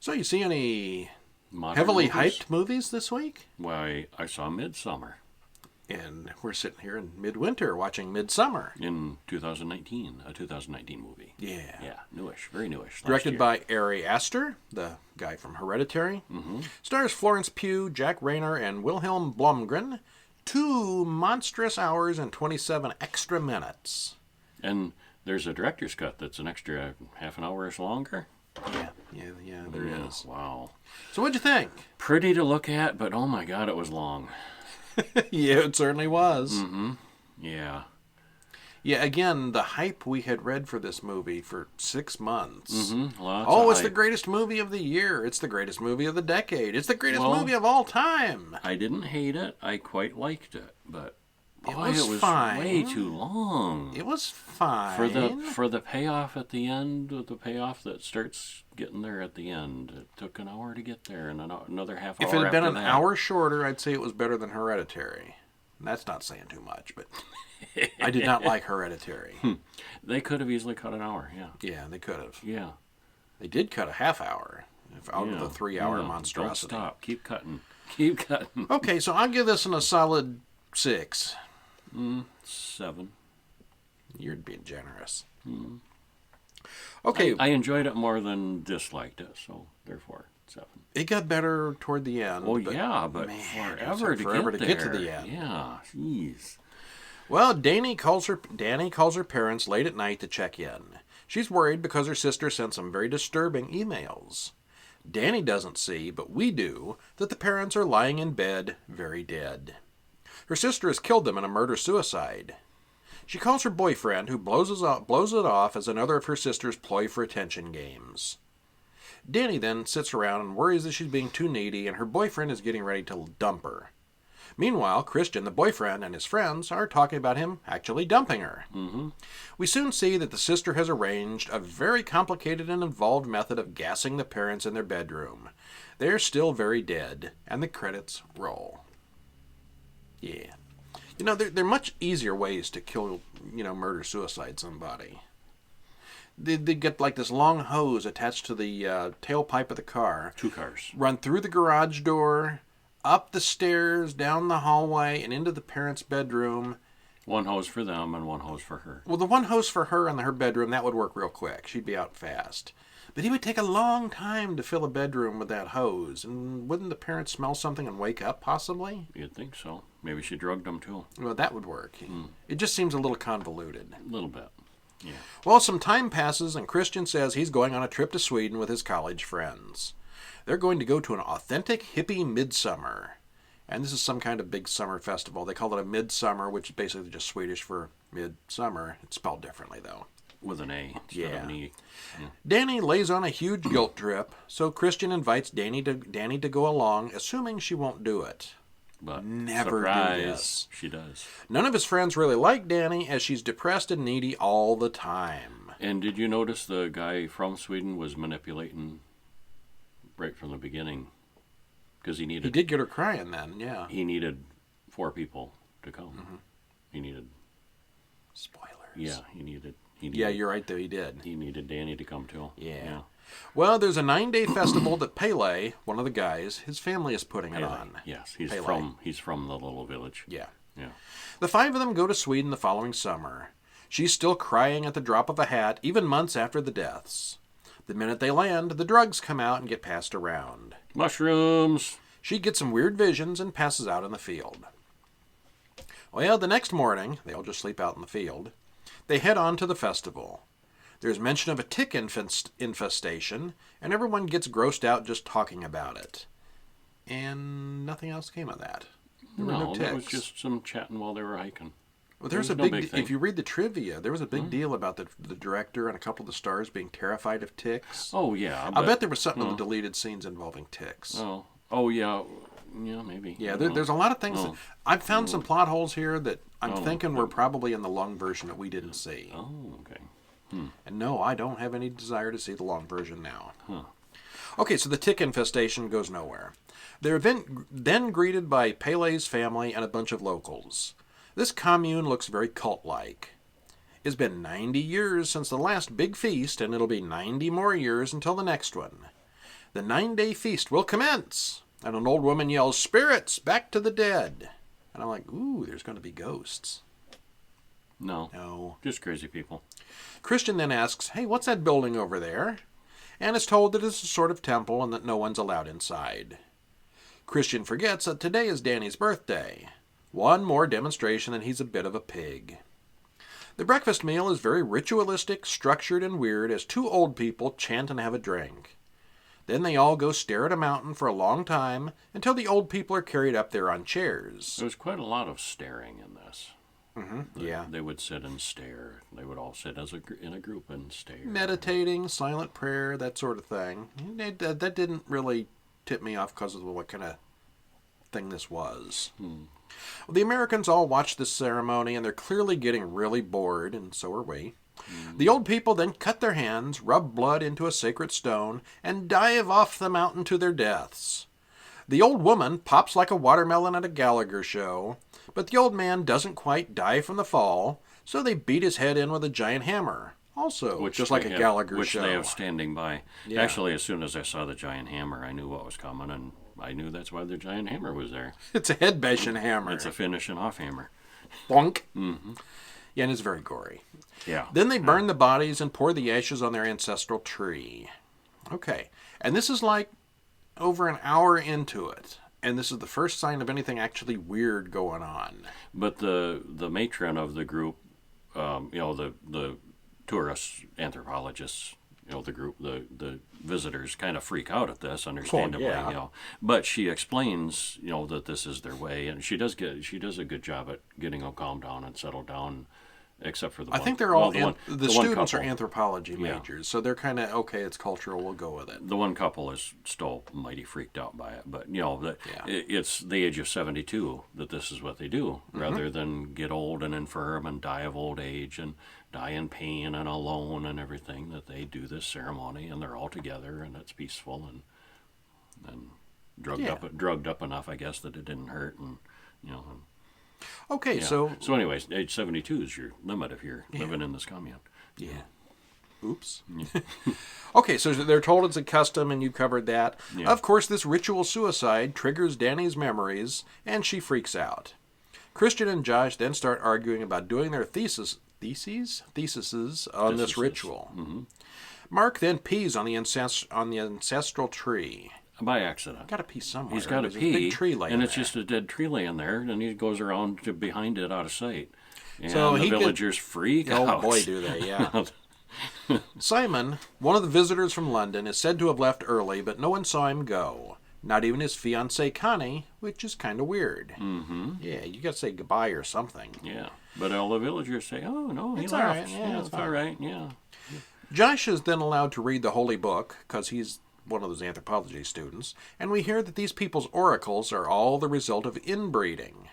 So you see any Modern heavily movies? hyped movies this week? Why, I saw Midsommar And we're sitting here in midwinter watching Midsommar. in 2019, a 2019 movie. Yeah. Yeah, newish, very newish. Directed by Ari Aster, the guy from Hereditary. Mm-hmm. Stars Florence Pugh, Jack Reynor, and Wilhelm Blomgren. 2 monstrous hours and 27 extra minutes. And there's a director's cut that's an extra half an hour longer. Yeah, there is. Wow. So what'd you think? Pretty to look at, but oh my god, it was long. Yeah, it certainly was. Mm-hmm. Yeah. Yeah, again, the hype we had read for this movie for 6 months. Mm-hmm. Oh, it's the greatest movie of the year. It's the greatest movie of the decade. It's the greatest movie of all time. I didn't hate it. I quite liked it, but boy, it was fine. way too long. It was fine. For the payoff at the end, the payoff that starts getting there at the end, it took an hour to get there, and another half hour. If it had been after an that. hour shorter, I'd say it was better than Hereditary. And that's not saying too much, but I did not like Hereditary. They could have easily cut an hour. Yeah. Yeah, they could have. Yeah. They did cut a half hour out of the 3-hour Yeah. monstrosity. Don't stop. Keep cutting. Keep cutting. Okay, so I'll give this one a solid 6. 7. You're being generous. Okay, I enjoyed it more than disliked it, so therefore 7. it got better toward the end. Oh but yeah, but man, forever, it took forever to to get get to there. the end. Yeah, jeez. Well, Danny calls her parents late at night to check in. She's worried because her sister sent some very disturbing emails. Danny doesn't see, but we do, that the parents are lying in bed, very dead. Her sister has killed them in a murder-suicide. She calls her boyfriend, who blows it off as another of her sister's ploy for attention games. Danny then sits around and worries that she's being too needy, and her boyfriend is getting ready to dump her. Meanwhile, Christian, the boyfriend, and his friends are talking about him actually dumping her. Mm-hmm. We soon see that the sister has arranged a very complicated and involved method of gassing the parents in their bedroom. They're still very dead, and the credits roll. Yeah. You know, there are much easier ways to kill, murder-suicide somebody. They get like this long hose attached to the tailpipe of the car. 2 cars. Run through the garage door, up the stairs, down the hallway, and into the parents' bedroom. 1 hose for them and 1 hose for her. Well, the 1 hose for her in her bedroom, that would work real quick. She'd be out fast. But it would take a long time to fill a bedroom with that hose. And wouldn't the parents smell something and wake up, possibly? You'd think so. Maybe she drugged them too. Well, that would work. It just seems a little convoluted. A little bit. Yeah. Well, some time passes, and Christian says he's going on a trip to Sweden with his college friends. They're going to go to an authentic hippie midsummer. And this is some kind of big summer festival. They call it a midsummer, which is basically just Swedish for midsummer. It's spelled differently, though. With an A instead of an E. Yeah. Danny lays on a huge guilt trip, so Christian invites Danny to go along, assuming she won't do it. But Never surprise, do this. she does. None of his friends really like Danny, as she's depressed and needy all the time. And did you notice the guy from Sweden was manipulating right from the beginning? Because he did get her crying then, yeah. He needed 4 people to come. Mm-hmm. He needed. Spoilers. Yeah, he needed. Yeah, you're right, though, he did. He needed Danny to come too. Yeah. Well, there's a 9-day festival that Pele, one of the guys, his family is putting it on. Yes, he's Pele. from the little village. Yeah. Yeah. The 5 of them go to Sweden the following summer. She's still crying at the drop of a hat, even months after the deaths. The minute they land, the drugs come out and get passed around. Mushrooms! She gets some weird visions and passes out in the field. Well, the next morning, they all just sleep out in the field, they head on to the festival. There's mention of a tick infestation, and everyone gets grossed out just talking about it. And nothing else came of that. There were no ticks. It was just some chatting while they were hiking. Well, there's a no big thing. if you read the trivia, there was a big deal about the director and a couple of the stars being terrified of ticks. Oh, yeah. I bet there was something in the deleted scenes involving ticks. Oh, yeah. Yeah, maybe. Yeah, there's a lot of things. I've found some plot holes here that I'm thinking were probably in the long version that we didn't see. Oh, okay. And no, I don't have any desire to see the long version now. Okay, so the tick infestation goes nowhere. They're then greeted by Pele's family and a bunch of locals. This commune looks very cult-like. It's been 90 years since the last big feast, and it'll be 90 more years until the next one. The 9-day feast will commence. And an old woman yells, "Spirits, back to the dead." And I'm like, ooh, there's going to be ghosts. No. No. Just crazy people. Christian then asks, "Hey, what's that building over there?" And is told that it's a sort of temple and that no one's allowed inside. Christian forgets that today is Danny's birthday. One more demonstration that he's a bit of a pig. The breakfast meal is very ritualistic, structured, and weird as two old people chant and have a drink. Then they all go stare at a mountain for a long time until the old people are carried up there on chairs. There's quite a lot of staring in this. Yeah. They would sit and stare. They would all sit in a group and stare. Meditating, silent prayer, that sort of thing. That didn't really tip me off because of what kind of thing this was. Well, the Americans all watch this ceremony, and they're clearly getting really bored, and so are we. The old people then cut their hands, rub blood into a sacred stone, and dive off the mountain to their deaths. The old woman pops like a watermelon at a Gallagher show, but the old man doesn't quite die from the fall, so they beat his head in with a giant hammer. Also, just like a Gallagher show. Which they have standing by. Yeah. Actually, as soon as I saw the giant hammer, I knew what was coming, and I knew that's why the giant hammer was there. It's a head-bashing hammer. It's a finishing off hammer. Bonk. Yeah, and it's very gory. Yeah. Then they burn the bodies and pour the ashes on their ancestral tree. Okay, and this is like over an hour into it, and this is the first sign of anything actually weird going on. But the matron of the group, the tourists, anthropologists, the group, the visitors kind of freak out at this, understandably, yeah. But she explains, that this is their way, and she does a good job at getting them calmed down and settled down. Except for I think they're all the students are couple. anthropology majors, so they're kind of okay. It's cultural. We'll go with it. The one couple is still mighty freaked out by it, but it's the age of 72 that this is what they do, rather than get old and infirm and die of old age and die in pain and alone and everything. That they do this ceremony and they're all together and it's peaceful and drugged up enough, I guess, that it didn't hurt and. Okay, So anyways, age 72 is your limit if you're living in this commune. Yeah. Oops. Okay, so they're told it's a custom, and you covered that. Yeah. Of course, this ritual suicide triggers Danny's memories, and she freaks out. Christian and Josh then start arguing about doing their theses on this ritual. Mark then pees on the ancestral tree. By accident. Got to pee somewhere. He's got to pee, a big tree laying and it's there. just a dead tree laying there, and he goes around to behind it out of sight. And so the villagers freak out. Oh boy, do they, yeah. Simon, one of the visitors from London, is said to have left early, but no one saw him go. Not even his fiancée Connie, which is kind of weird. Yeah, you got to say goodbye or something. Yeah, but all the villagers say, "Oh no, he left. All right. Yeah, it's all right. Yeah." Josh is then allowed to read the holy book because he's one of those anthropology students, and we hear that these people's oracles are all the result of inbreeding.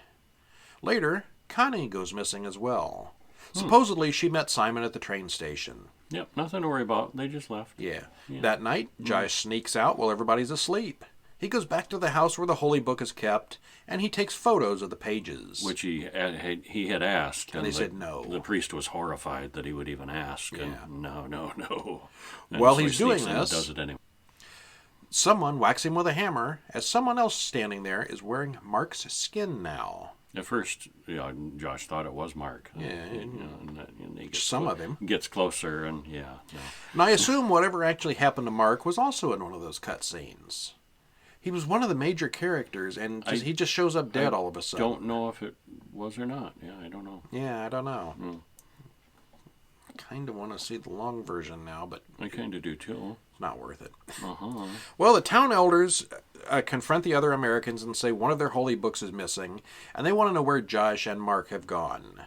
Later, Connie goes missing as well. Supposedly, she met Simon at the train station. Yep, nothing to worry about. They just left. Yeah. That night, Josh sneaks out while everybody's asleep. He goes back to the house where the holy book is kept, and he takes photos of the pages. Which he had asked. And they said no. The priest was horrified that he would even ask. Yeah. And no. And While so he's doing sneaks in and this, does it anyway. Someone whacks him with a hammer, as someone else standing there is wearing Mark's skin now. At first, Josh thought it was Mark. Yeah. And he gets Some of him. Gets closer, and And I assume whatever actually happened to Mark was also in one of those cut scenes. He was one of the major characters, and he just shows up dead all of a sudden. Don't know if it was or not. Yeah, I don't know. Yeah, I don't know. I kind of want to see the long version now, but I kind of do too. It's not worth it. Uh-huh. Well, the town elders confront the other Americans and say one of their holy books is missing, and they want to know where Josh and Mark have gone.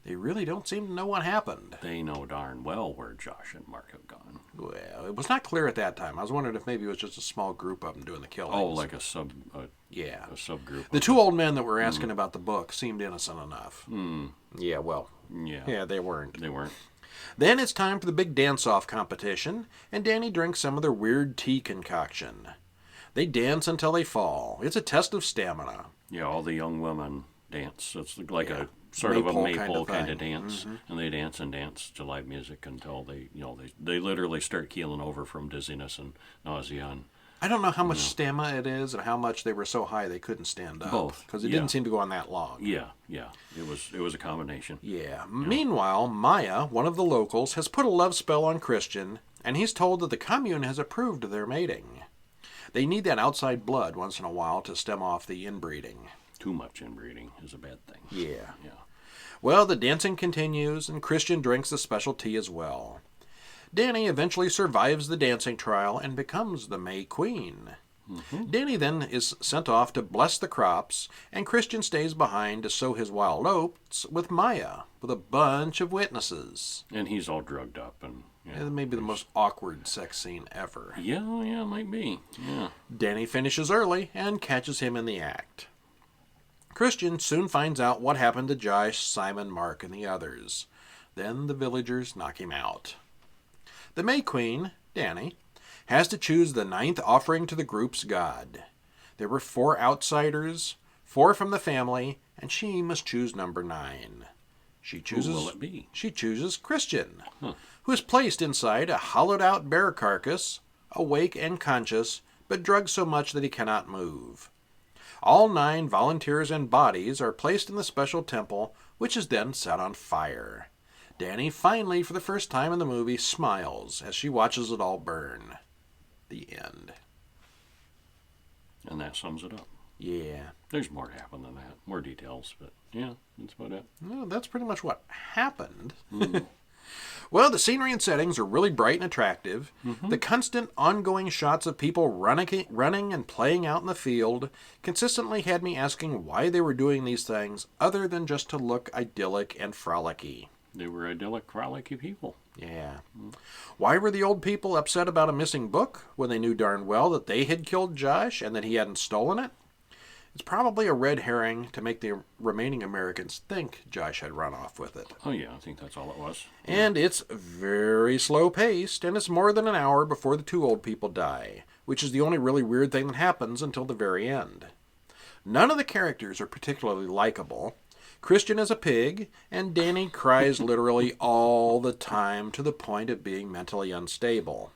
They really don't seem to know what happened. They know darn well where Josh and Mark have gone. Well, it was not clear at that time. I was wondering if maybe it was just a small group of them doing the killings. Oh, like a subgroup. The two old men that were asking about the book seemed innocent enough. Yeah, well. Yeah, they weren't. Then it's time for the big dance-off competition, and Danny drinks some of their weird tea concoction. They dance until they fall. It's a test of stamina. Yeah, all the young women dance. It's like a sort of a maypole kind of dance, and they dance and dance to live music until they literally start keeling over from dizziness and nausea, and I don't know how much stamina it is and how much they were so high they couldn't stand up. Both. Because it didn't seem to go on that long. Yeah. It was a combination. Yeah. Meanwhile, Maya, one of the locals, has put a love spell on Christian, and he's told that the commune has approved their mating. They need that outside blood once in a while to stem off the inbreeding. Too much inbreeding is a bad thing. Yeah. Yeah. Well, the dancing continues, and Christian drinks the special tea as well. Danny eventually survives the dancing trial and becomes the May Queen. Danny then is sent off to bless the crops, and Christian stays behind to sow his wild oats with Maya, with a bunch of witnesses. And he's all drugged up. And It may be the most awkward sex scene ever. Yeah, might be. Yeah. Danny finishes early and catches him in the act. Christian soon finds out what happened to Josh, Simon, Mark, and the others. Then the villagers knock him out. The May Queen, Danny, has to choose the 9th offering to the group's god. There were 4 outsiders, 4 from the family, and she must choose number 9. Who will it be? She chooses Christian, who is placed inside a hollowed-out bear carcass, awake and conscious, but drugged so much that he cannot move. All 9 volunteers and bodies are placed in the special temple, which is then set on fire. Danny finally, for the first time in the movie, smiles as she watches it all burn. The end. And that sums it up. Yeah. There's more to happen than that. More details, but yeah, that's about it. Well, that's pretty much what happened. Well, the scenery and settings are really bright and attractive. The constant ongoing shots of people running and playing out in the field consistently had me asking why they were doing these things other than just to look idyllic and frolicky. They were idyllic, frolicky people. Yeah. Why were the old people upset about a missing book when they knew darn well that they had killed Josh and that he hadn't stolen it? It's probably a red herring to make the remaining Americans think Josh had run off with it. Oh, yeah, I think that's all it was. And it's very slow-paced, and it's more than an hour before the 2 old people die, which is the only really weird thing that happens until the very end. None of the characters are particularly likable. Christian is a pig, and Danny cries literally all the time to the point of being mentally unstable.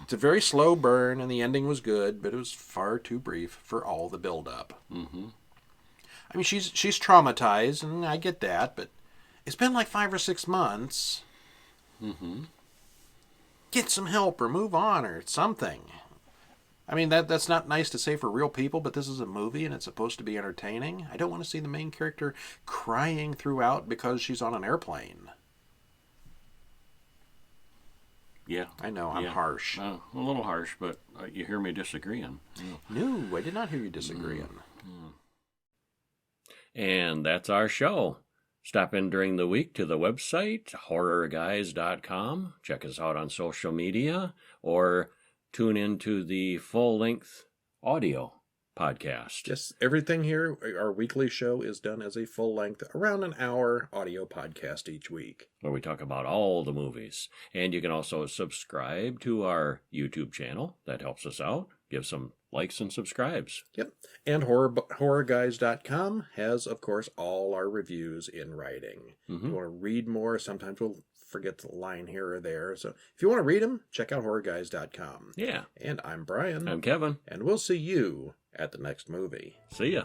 It's a very slow burn, and the ending was good, but it was far too brief for all the build-up. I mean, she's traumatized, and I get that, but it's been like 5 or 6 months. Get some help, or move on, or something. I mean, that's not nice to say for real people, but this is a movie, and it's supposed to be entertaining. I don't want to see the main character crying throughout because she's on an airplane. Yeah. I know, I'm harsh. A little harsh, but you hear me disagreeing. No, I did not hear you disagreeing. And that's our show. Stop in during the week to the website, horrorguys.com. Check us out on social media, or tune into the full-length audio podcast. Yes, everything here, our weekly show is done as a full-length, around an hour audio podcast each week, where we talk about all the movies. And you can also subscribe to our YouTube channel. That helps us out. Give some likes and subscribes. Yep. And horrorguys.com has, of course, all our reviews in writing. If you want to read more, sometimes we'll forget the line here or there. So if you want to read them, check out horrorguys.com. Yeah. And I'm Brian. I'm Kevin. And we'll see you at the next movie. See ya.